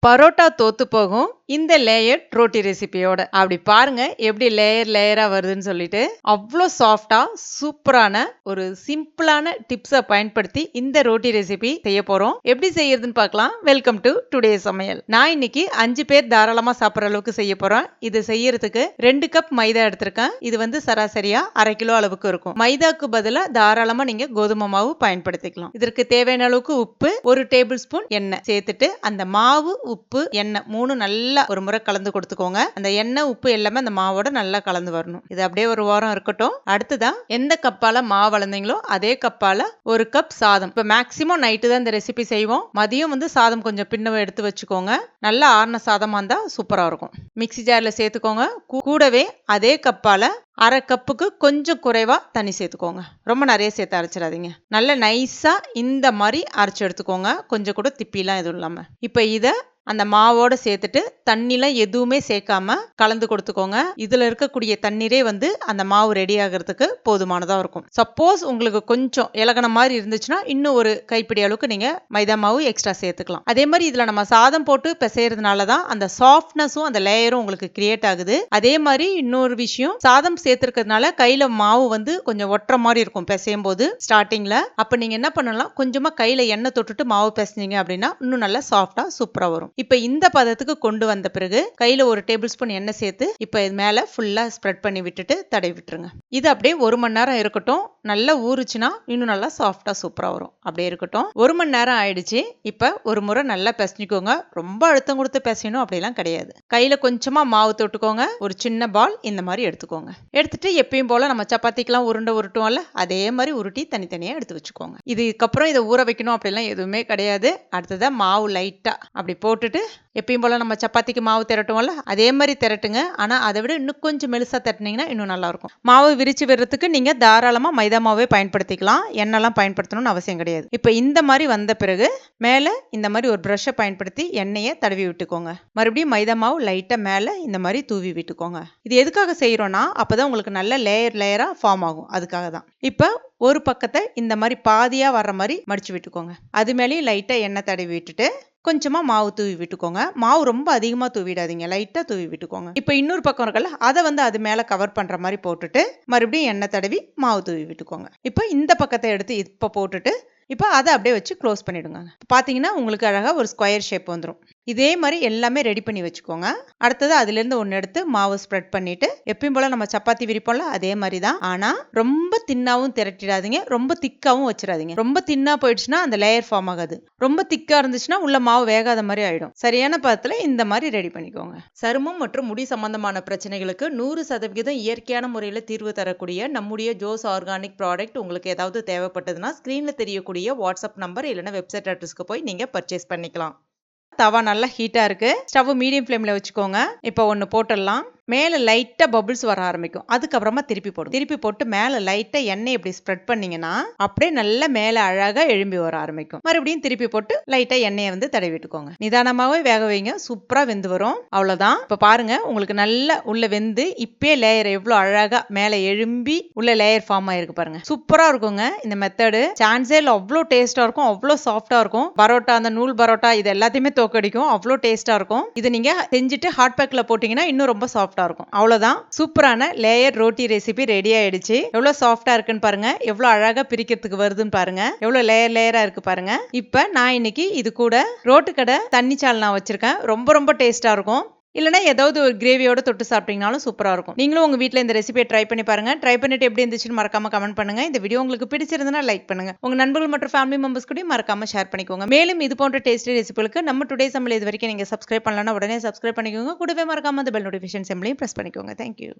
பரோட்டா தோத்து போகும் இந்த லேயர் ரோட்டி ரெசிபியோட. அப்படி பாருங்க எப்படி லேயரா வருதுன்னு சொல்லிட்டு. அவ்வளோ சாஃப்டா சூப்பரான ஒரு சிம்பிளான டிப்ஸை பயன்படுத்தி இந்த ரோட்டி ரெசிபி செய்ய போறோம். எப்படி செய்யறதுன்னு பார்க்கலாம். வெல்கம் டு டுடே சமையல். நான் இன்னைக்கு 5 பேர் தாராளமா சாப்பிட்ற அளவுக்கு செய்ய போறேன். இது செய்யறதுக்கு 2 கப் மைதா எடுத்திருக்கேன். இது வந்து சராசரியா 1/2 கிலோ அளவுக்கு இருக்கும். மைதாக்கு பதிலா தாராளமா நீங்க கோதுமை மாவு பயன்படுத்திக்கலாம். இதற்கு தேவையான அளவுக்கு உப்பு, 1 டேபிள் ஸ்பூன் எண்ணெய் சேர்த்துட்டு அந்த மாவு, உப்பு, எண்ணெய் 3 நல்லா ஒரு முறை கலந்து கொடுத்துக்கோங்க. அந்த எண்ணெய், உப்பு எல்லாமே அந்த மாவோட நல்லா கலந்து வரணும். இது அப்படியே ஒரு வாரம் இருக்கட்டும். அடுத்ததான் எந்த கப்பால மாவு அளந்தீங்களோ அதே கப்பால 1 கப் சாதம். இப்ப மேக்சிமம் நைட்டு தான் இந்த ரெசிபி செய்வோம். மதியம் வந்து சாதம் கொஞ்சம் பின்னவை எடுத்து வச்சுக்கோங்க. நல்லா ஆறின சாதமா இருந்தா சூப்பரா இருக்கும். மிக்ஸி ஜார்ல சேர்த்துக்கோங்க. கூடவே அதே கப்பால 1/2 கப்புக்கு கொஞ்சம் குறைவா தண்ணி சேர்த்துக்கோங்க. ரொம்ப நிறைய சேர்த்து அரைச்சிடாதீங்க. நல்ல நைஸா இந்த மாதிரி அரைச்சு எடுத்துக்கோங்க. கொஞ்சம் கூட திப்பிலாம் எதுவும் இல்லாம. இப்ப இத அந்த மாவோட சேர்த்துட்டு தண்ணிலாம் எதுவுமே சேர்க்காம கலந்து கொடுத்துக்கோங்க. இதுல இருக்கக்கூடிய தண்ணீரே வந்து அந்த மாவு ரெடி ஆகிறதுக்கு போதுமானதா இருக்கும். சப்போஸ் உங்களுக்கு கொஞ்சம் இலகன மாதிரி இருந்துச்சுன்னா இன்னும் ஒரு கைப்பிடி அளவுக்கு நீங்க மைதா மாவு எக்ஸ்ட்ரா சேர்த்துக்கலாம். அதே மாதிரி இதுல நம்ம சாதம் போட்டு பிசைறதுனால தான் அந்த சாஃப்ட்னஸும் அந்த லேயரும் உங்களுக்கு கிரியேட் ஆகுது. அதே மாதிரி இன்னொரு விஷயம், சாதம் சேர்த்துருக்கிறதுனால கையில மாவு வந்து கொஞ்சம் ஒட்டுற மாதிரி இருக்கும் பிசையும் போது ஸ்டார்டிங்ல. அப்ப நீங்க என்ன பண்ணலாம், கொஞ்சமா கையில எண்ணெய் தொட்டுட்டு மாவு பிசைஞ்சீங்க அப்படின்னா இன்னும் நல்லா சாஃப்டா சூப்பரா வரும். இப்ப இந்த பதத்துக்கு கொண்டு வந்த பிறகு கையில 1 டேபிள் ஸ்பூன் எண்ணெய் சேர்த்து இப்ப இது மேல ஃபுல்லா ஸ்ப்ரெட் பண்ணி விட்டுட்டு தடவி விட்டுருங்க. இது அப்படியே 1 மணி நேரம் இருக்கட்டும். நல்லா ஊறுச்சுன்னா இன்னும் நல்லா சாஃப்டா சூப்பரா வரும். அப்படியே இருக்கட்டும். 1 மணி நேரம் ஆயிடுச்சு. இப்ப ஒரு முறை நல்லா பிசைஞ்சுக்கோங்க. ரொம்ப அழுத்தம் கொடுத்து பிசையணும் அப்படிலாம் கிடையாது. கையில கொஞ்சமா மாவு தொட்டுக்கோங்க. ஒரு சின்ன பால் இந்த மாதிரி எடுத்துக்கோங்க. எடுத்துட்டு எப்பயும் போல நம்ம சப்பாத்திக்கெல்லாம் உருண்டை உருட்டுவோம்ல, அதே மாதிரி உருட்டி தனித்தனியா எடுத்து வச்சுக்கோங்க. இதுக்கப்புறம் இதை ஊற வைக்கணும் அப்படிலாம் எதுவுமே கிடையாது. அடுத்ததான் மாவு லைட்டா அப்படி போட்டுட்டு எப்பயும் போல நம்ம சப்பாத்திக்கு மாவு திரட்டுவோம்ல, அதே மாதிரி திரட்டுங்க. ஆனா அதை விட இன்னும் கொஞ்சம் மெலிசா திரட்டினீங்கன்னா இன்னும் நல்லா இருக்கும். மாவு விரிச்சு விடுறதுக்கு நீங்க தாராளமா மைதா மாவே பயன்படுத்திக்கலாம். எண்ணெய்லாம் பயன்படுத்தணும்னு அவசியம் கிடையாது. இப்ப இந்த மாதிரி வந்த பிறகு மேல இந்த மாதிரி ஒரு பிரஷை பயன்படுத்தி எண்ணெயை தடவி விட்டுக்கோங்க. மறுபடியும் மைதா மாவு லைட்டா மேல இந்த மாதிரி தூவி விட்டுக்கோங்க. இது எதுக்காக செய்யறோம்னா அப்பதான் உங்களுக்கு நல்ல லேயரா ஃபார்ம் ஆகும். அதுக்காக தான். இப்ப ஒரு பக்கத்தை இந்த மாதிரி பாதியா வர்ற மாதிரி மடிச்சு விட்டுக்கோங்க. அது மேலேயும் லைட்டா எண்ணெய் தடவி விட்டுட்டு கொஞ்சமா மாவு தூவி விட்டுக்கோங்க. மாவு ரொம்ப அதிகமா தூவிடாதீங்க, லைட்டா தூவி விட்டுக்கோங்க. இப்ப இன்னொரு பக்கம் இருக்கல, அதை வந்து அது மேல கவர் பண்ற மாதிரி போட்டுட்டு மறுபடியும் எண்ணெய் தடவி மாவு தூவி விட்டுக்கோங்க. இப்ப இந்த பக்கத்தை எடுத்து இப்ப போட்டுட்டு இப்போ அதை அப்படியே வச்சு க்ளோஸ் பண்ணிடுங்க. பார்த்தீங்கன்னா உங்களுக்கு அழகா ஒரு ஸ்கொயர் ஷேப் வந்துடும். இதே மாதிரி எல்லாமே ரெடி பண்ணி வச்சுக்கோங்க. அடுத்தது அதுலேருந்து ஒன்று எடுத்து மாவு ஸ்ப்ரெட் பண்ணிட்டு எப்பயும் போல நம்ம சப்பாத்தி விரிப்போம்ல அதே மாதிரி தான். ஆனால் ரொம்ப தின்னாவும் திரட்டிடாதீங்க, ரொம்ப திக்காவும் வச்சிடாதீங்க. ரொம்ப தின்னா போயிடுச்சுன்னா அந்த லேயர் ஃபார்ம் ஆகாது. ரொம்ப திக்கா இருந்துச்சுன்னா உள்ள மாவு வேகாத மாதிரி ஆயிடும். சரியான பதத்தில் இந்த மாதிரி ரெடி பண்ணிக்கோங்க. சருமம் மற்றும் முடி சம்பந்தமான பிரச்சனைகளுக்கு 100% இயற்கையான முறையில் தீர்வு தரக்கூடிய நம்முடைய ஜோஸ் ஆர்கானிக் ப்ராடக்ட் உங்களுக்கு ஏதாவது தேவைப்பட்டதுன்னா ஸ்க்ரீன்ல தெரியக்கூடிய வாட்ஸ்அப் நம்பர் இல்லைன்னா வெப்சைட் அட்ரஸ்க்கு போய் நீங்க பர்ச்சேஸ் பண்ணிக்கலாம். தவா நல்லா ஹீட்டா இருக்கு. ஸ்டவ் மீடியம் ஃப்ளேம்ல வச்சுக்கோங்க. இப்போ ஒன்று போட்டுடலாம். மேலே லைட்டா பபிள்ஸ் வர ஆரம்பிக்கும். அதுக்கப்புறமா திருப்பி போட்டு மேலே லைட்டா எண்ணெய் இப்படி ஸ்ப்ரெட் பண்ணீங்கன்னா அப்படியே நல்லா மேலே அழகா எழும்பி வர ஆரம்பிக்கும். மறுபடியும் திருப்பி போட்டு லைட்டா எண்ணெயை வந்து தடவி விட்டுக்கோங்க. நிதானமாவே வேக வைங்க, சூப்பரா வெந்து வரும். அவ்வளவுதான். இப்ப பாருங்க உங்களுக்கு நல்லா உள்ள வெந்து இப்பே லேயர் எவ்வளவு அழகா மேலே எழும்பி உள்ள லேயர் ஃபார்ம் ஆயிருக்கு பாருங்க. சூப்பரா இருக்குங்க இந்த மெத்தடு. சான்ஸே இல்லை, அவ்வளோ டேஸ்டா இருக்கும், அவ்வளோ சாஃப்டா இருக்கும். பரோட்டா, அந்த நூல் பரோட்டா இது எல்லாத்தையுமே தோக்கடிக்கும். அவ்வளோ டேஸ்டா இருக்கும். இது நீங்க செஞ்சுட்டு ஹாட் பேக்ல போட்டீங்கன்னா இன்னும் ரொம்ப சாஃப்டா இருக்கும். அவ்வளவுதான். சூப்பரான லேயர் ரோட்டி ரெசிபி ரெடி ஆயிடுச்சு. எவ்வளவு சாஃப்டா இருக்குன்னு பாருங்க, எவ்வளவு அழகா பிரிக்கிறதுக்கு வருதுன்னு பாருங்க, எவ்வளவு லேயரா இருக்கு பாருங்க. இப்ப நான் இன்னைக்கு இது கூட ரோட்டு கடை தண்ணி சால்னா வச்சிருக்கேன். ரொம்ப டேஸ்டா இருக்கும். இல்லைன்னா ஏதாவது ஒரு கிரேவியோட தொட்டு சாப்பிட்டீங்கனாலும் சூப்பரா இருக்கும். நீங்களும் உங்க வீட்டில் இந்த ரெசிபியை ட்ரை பண்ணி பாருங்க. ட்ரை பண்ணிட்டு எப்படி இருந்துச்சுன்னு மறக்காம கமெண்ட் பண்ணுங்க. இந்த வீடியோ உங்களுக்கு பிடிச்சிருந்தா லைக் பண்ணுங்க. உங்க நண்பர்கள் மற்றும் ஃபேமிலி மெம்பர்ஸ் கூட மறக்காம ஷேர் பண்ணிக்கோங்க. மேலும் இது போன்ற டேஸ்டி ரெசிபிகளுக்கு நம்ம டுடே சமையல் இது வரைக்கும் நீங்க சப்ஸ்கிரைப் பண்ணலன்னா உடனே சப்ஸ்கிரைப் பண்ணிக்கோங்க. கூடவே மறக்காம அந்த பெல் நோட்டிஃபிகேஷன் சிம்பலையும் பிரஸ் பண்ணிக்கோங்க. தேங்க்யூ.